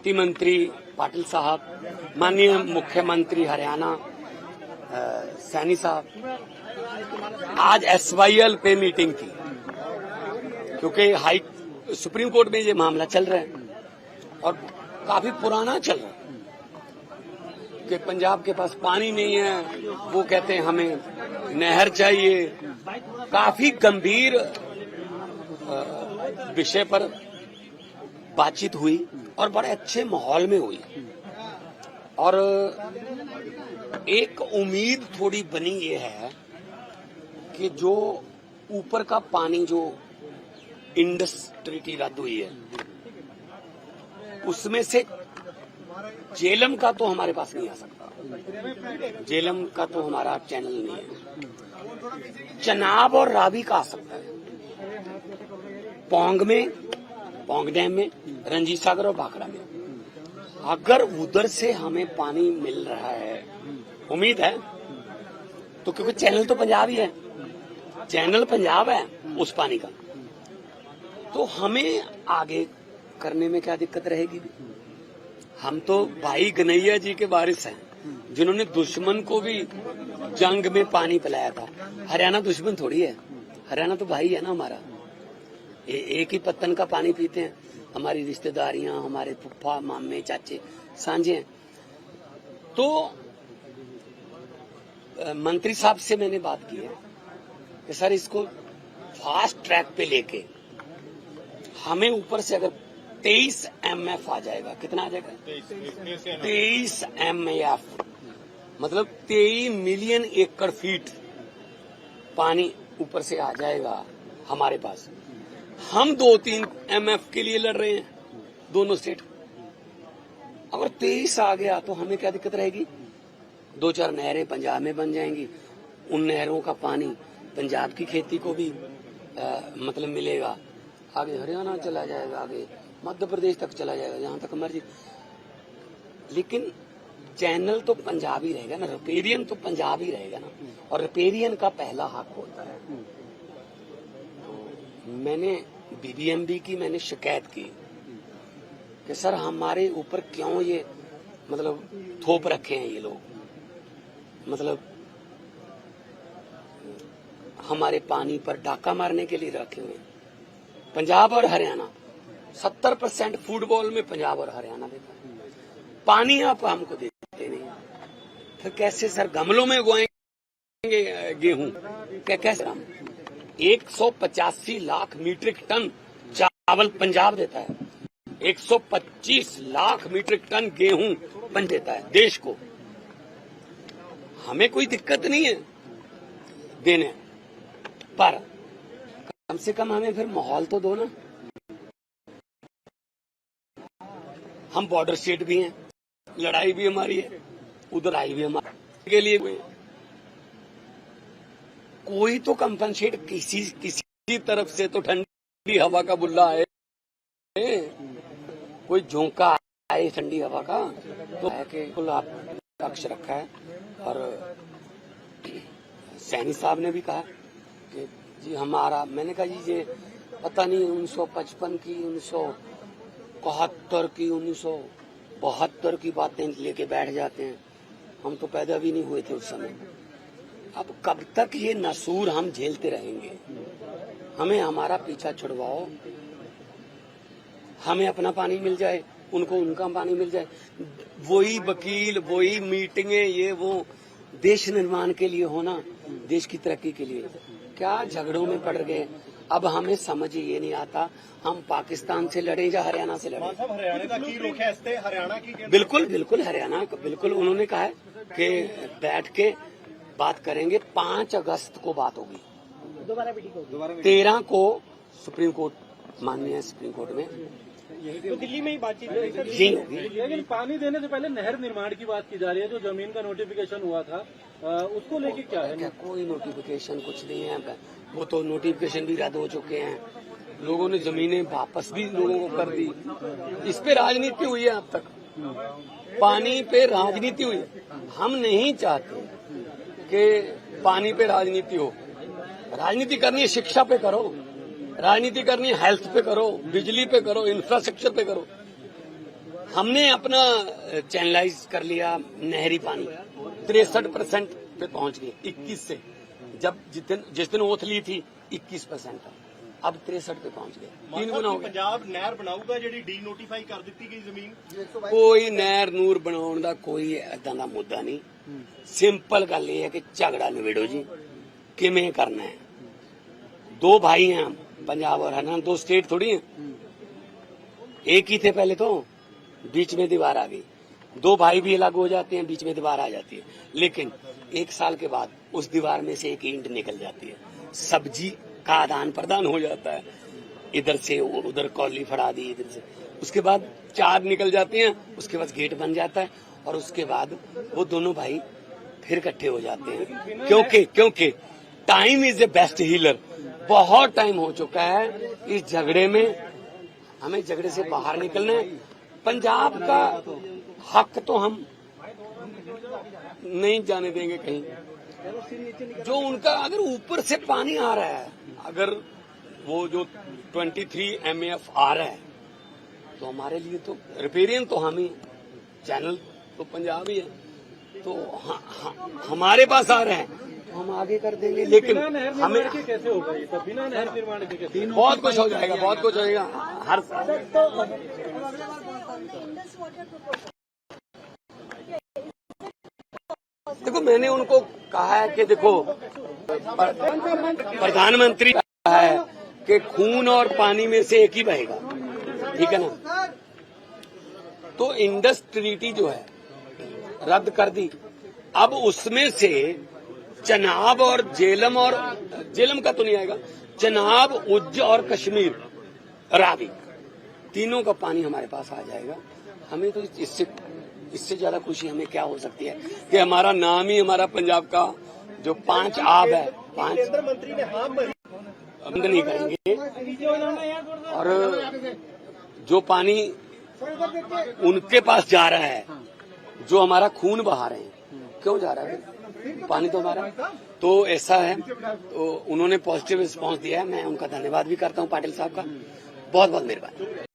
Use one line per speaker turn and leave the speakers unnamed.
वित्त मंत्री पाटिल साहब, माननीय मुख्यमंत्री हरियाणा सैनी साहब, आज SYL पे मीटिंग थी क्योंकि सुप्रीम कोर्ट में ये मामला चल रहा है और काफी पुराना चल रहा है कि पंजाब के पास पानी नहीं है, वो कहते हैं हमें नहर चाहिए। काफी गंभीर विषय पर बातचीत हुई और बड़े अच्छे माहौल में हुई और एक उम्मीद थोड़ी बनी ये है कि जो ऊपर का पानी जो इंडस ट्रीटी रद्द हुई है उसमें से झेलम का तो हमारे पास नहीं आ सकता, झेलम का तो हमारा चैनल नहीं है। चनाब और रावी का आ सकता है, पौंग डैम में, रंजीत सागर और भाखड़ा में। अगर उधर से हमें पानी मिल रहा है, उम्मीद है, तो क्योंकि चैनल तो पंजाब ही है, चैनल पंजाब है उस पानी का, तो हमें आगे करने में क्या दिक्कत रहेगी। हम तो भाई गनैया जी के वारिस हैं जिन्होंने दुश्मन को भी जंग में पानी पिलाया था। हरियाणा दुश्मन थोड़ी है, हरियाणा तो भाई है ना हमारा। एक ही पत्तन का पानी पीते हैं, हमारी रिश्तेदारियां, हमारे फुफ्फा मामे चाचे सांझे हैं। तो मंत्री साहब से मैंने बात की है कि सर इसको फास्ट ट्रैक पे लेके हमें ऊपर से अगर 23 MF आ जाएगा, कितना आ जाएगा 23 MF, मतलब 23 मिलियन एकड़ फीट पानी ऊपर से आ जाएगा हमारे पास। हम 2-3 MF के लिए लड़ रहे हैं दोनों स्टेट। अगर 23 आ गया तो हमें क्या दिक्कत रहेगी। 2-4 नहरें पंजाब में बन जाएंगी, उन नहरों का पानी पंजाब की खेती को भी मतलब मिलेगा, आगे हरियाणा चला जाएगा, आगे मध्य प्रदेश तक चला जाएगा, जहां तक मर्जी। लेकिन चैनल तो पंजाब ही रहेगा ना, रिपेरियन तो पंजाब ही रहेगा ना, और रिपेरियन का पहला हक होता है। तो मैंने BBMB की मैंने शिकायत की कि सर हमारे ऊपर क्यों ये मतलब थोप रखे हैं ये लोग, मतलब हमारे पानी पर डाका मारने के लिए रखे हुए। पंजाब और हरियाणा 70% फुटबॉल में पंजाब और हरियाणा देता है, पानी आप हमको देते नहीं, फिर कैसे सर गमलों में उगाएंगे गेहूं, कैसे हम 185 लाख मीट्रिक टन चावल पंजाब देता है, 125 लाख मीट्रिक टन गेहूं पंजाब देता है देश को। हमें कोई दिक्कत नहीं है देने, पर कम से कम हमें फिर माहौल तो दो ना। हम बॉर्डर स्टेट भी हैं, लड़ाई भी हमारी है, उधर आई भी हमारे के लिए हुए। कोई तो कंपनसेट किसी तरफ से तो ठंडी हवा का बुल्ला आए, कोई झोंका आए ठंडी हवा का, तो है कि कुल आप लक्ष्य रखा है। और सैनी साहब ने भी कहा कि जी हमारा, मैंने कहा जी ये पता नहीं 1955 की, 1971 की, 1972 की बातें लेके बैठ जाते हैं। हम तो पैदा भी नहीं हुए थे उस समय। अब कब तक ये नसूर हम झेलते रहेंगे। हमें हमारा पीछा छुड़वाओ, हमें अपना पानी मिल जाए, उनको उनका पानी मिल जाए। वही वकील, वही मीटिंगें, ये वो देश निर्माण के लिए होना, देश की तरक्की के लिए, क्या झगड़ों में पड़ गए। अब हमें समझ ये नहीं आता हम पाकिस्तान से लड़े या हरियाणा से लड़े। बिल्कुल बिल्कुल हरियाणा, बिल्कुल उन्होंने कहा है कि बैठ के बात करेंगे। 5 अगस्त को बात होगी, 13 को सुप्रीम कोर्ट, माननीय सुप्रीम कोर्ट में,
तो दिल्ली में ही बातचीत
होगी।
लेकिन पानी देने से पहले नहर निर्माण की बात की जा रही है, जो जमीन का नोटिफिकेशन हुआ था, उसको लेके क्या है?
क्या कोई नोटिफिकेशन कुछ नहीं है, वो तो नोटिफिकेशन भी रद्द हो चुके हैं। लोगों ने जमीनें वापस भी लोगों को कर दी। इस पे राजनीति हुई है अब तक, पानी पे राजनीति हुई। हम नहीं चाहते कि पानी पे राजनीति हो। राजनीति करनी है शिक्षा पे करो, राजनीति करनी है हेल्थ पे करो, बिजली पे करो, इंफ्रास्ट्रक्चर पे करो। हमने अपना चैनलाइज कर लिया नहरी पानी 63% पे पहुंच गए 21 से। जब जिस दिन ओथ ली थी 21% था, अब 63 पे पहुंच गए, 3 गुना हो गया।
पंजाब नहर बनाऊगा ਜਿਹੜੀ ਡੀਨੋਟੀਫਾਈ ਕਰ ਦਿੱਤੀ ਗਈ ਜ਼ਮੀਨ।
ਕੋਈ ਨਹਿਰ ਨੂਰ ਬਣਾਉਣ ਦਾ ਕੋਈ ਏਦਾਂ ਦਾ ਮੁੱਦਾ ਨਹੀਂ। ਸਿੰਪਲ ਗੱਲ ਇਹ ਹੈ ਕਿ ਝਗੜਾ ਨਿਬੇੜੋ ਜੀ, ਕਿਵੇਂ करना है। दो भाई हैं हम, पंजाब और हरियाणा, 2 स्टेट थोड़ी हैं, एक ही थे पहले तो, बीच में दीवार आ गई। 2 भाई भी अलग हो जाते हैं, बीच में दीवार आ जाती है, लेकिन 1 साल के बाद उस दीवार में से एक ईंट निकल जाती है, सब्जी का आदान प्रदान हो जाता है, इधर से उधर कॉली फड़ा दी, इधर से, उसके बाद 4 निकल जाते हैं, उसके बाद गेट बन जाता है, और उसके बाद वो दोनों भाई फिर इकट्ठे हो जाते हैं। क्योंकि time is a best healer. बहुत टाइम हो चुका है इस झगड़े में, हमें झगड़े से बाहर निकलना है। पंजाब का हक तो हम नहीं जाने देंगे कहीं। जो उनका अगर ऊपर से पानी आ रहा है, अगर वो जो 23 MAF आ रहा है, तो हमारे लिए तो रिपेरियन तो हम ही, चैनल तो पंजाब ही है, तो हमारे पास आ रहे हैं तो हम आगे कर देंगे। लेकिन हमें
कैसे होगा ये सब बिना नहर निर्माण के? कैसे?
बहुत कुछ हो जाएगा, बहुत कुछ हो जाएगा हर साल। देखो, मैंने उनको कहा है कि देखो, प्रधानमंत्री कहा है कि खून और पानी में से एक ही बहेगा, ठीक है ना। तो इंडस ट्रीटी जो है रद्द कर दी, अब उसमें से चनाब और जेलम का तो नहीं आएगा, चनाब, उज्ज और कश्मीर, रावी, तीनों का पानी हमारे पास आ जाएगा। हमें तो इससे ज्यादा खुशी हमें क्या हो सकती है कि हमारा नाम ही, हमारा पंजाब का जो 5 आब है, 5
मंत्री ने हाँ भरी,
बंद नहीं करेंगे। और जो पानी उनके पास जा रहा है, जो हमारा खून बहा रहे हैं, क्यों जा रहा है पानी तो हमारा, तो ऐसा है। तो उन्होंने पॉजिटिव रिस्पांस दिया है, मैं उनका धन्यवाद भी करता हूं, पाटिल साहब का, बहुत बहुत मेहरबानी।